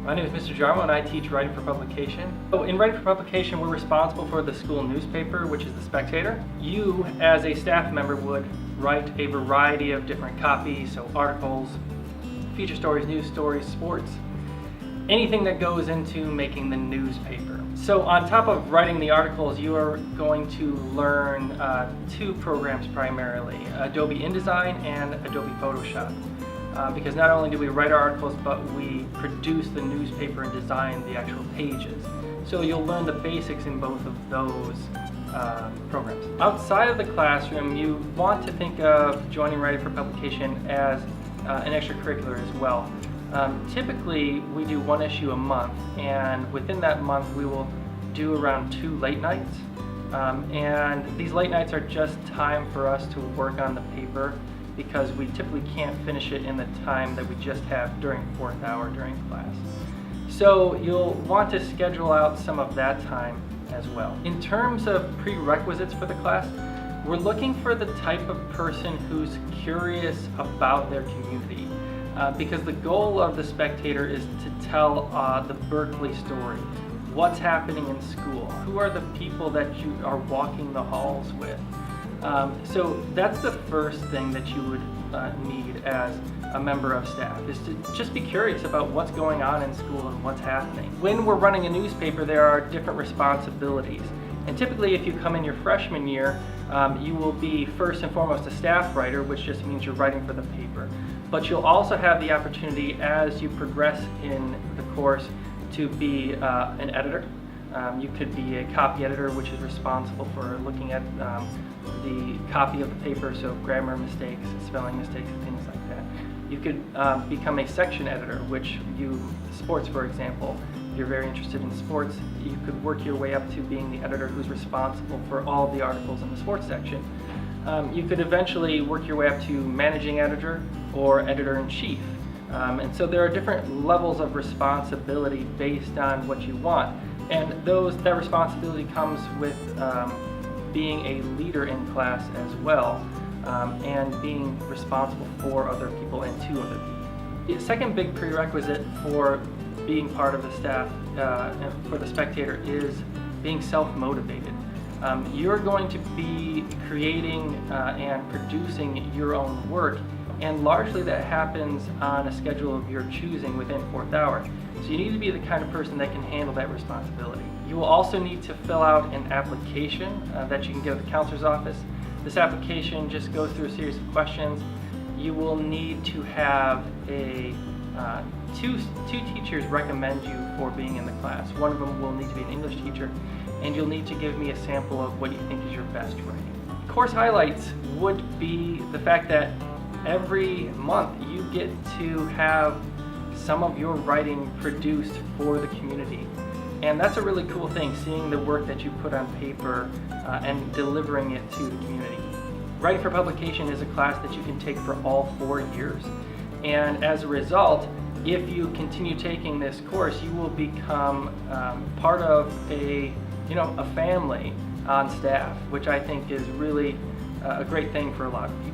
My name is Mr. Giarmo and I teach writing for publication. So in writing for publication, we're responsible for the school newspaper, which is the Spectator. You, as a staff member, would write a variety of different copies, so articles, feature stories, news stories, sports, anything that goes into making the newspaper. So on top of writing the articles, you are going to learn two programs primarily, Adobe InDesign and Adobe Photoshop. Because not only do we write our articles, but we produce the newspaper and design the actual pages. So you'll learn the basics in both of those programs. Outside of the classroom, you want to think of joining writing for publication as an extracurricular as well. Typically, we do one issue a month, and within that month, we will do around 2 late nights. And these late nights are just time for us to work on the paper, because we typically can't finish it in the time that we just have during 4th hour during class. So you'll want to schedule out some of that time as well. In terms of prerequisites for the class, we're looking for the type of person who's curious about their community, because the goal of the Spectator is to tell the Berkley story. What's happening in school? Who are the people that you are walking the halls with? So that's the first thing that you would need as a member of staff, is to just be curious about what's going on in school and what's happening. When we're running a newspaper, there are different responsibilities. And typically, if you come in your freshman year, you will be first and foremost a staff writer, which just means you're writing for the paper. But you'll also have the opportunity, as you progress in the course, to be an editor. You could be a copy editor, which is responsible for looking at the copy of the paper, so grammar mistakes, spelling mistakes, and things like that. You could become a section editor, which sports for example, if you're very interested in sports, you could work your way up to being the editor who's responsible for all of the articles in the sports section. You could eventually work your way up to managing editor or editor-in-chief. And so there are different levels of responsibility based on what you want. And that responsibility comes with being a leader in class as well, and being responsible for other people and to other people. The second big prerequisite for being part of the staff for the Spectator is being self-motivated. You're going to be creating and producing your own work, and largely that happens on a schedule of your choosing within 4th hour. So you need to be the kind of person that can handle that responsibility. You will also need to fill out an application that you can get at the counselor's office. This application just goes through a series of questions. You will need to have two teachers recommend you for being in the class. One of them will need to be an English teacher, and you'll need to give me a sample of what you think is your best writing. Course highlights would be the fact that every month you get to have some of your writing produced for the community. And that's a really cool thing, seeing the work that you put on paper and delivering it to the community. Writing for publication is a class that you can take for all 4 years. And as a result, if you continue taking this course, you will become part of a family on staff, which I think is really a great thing for a lot of people.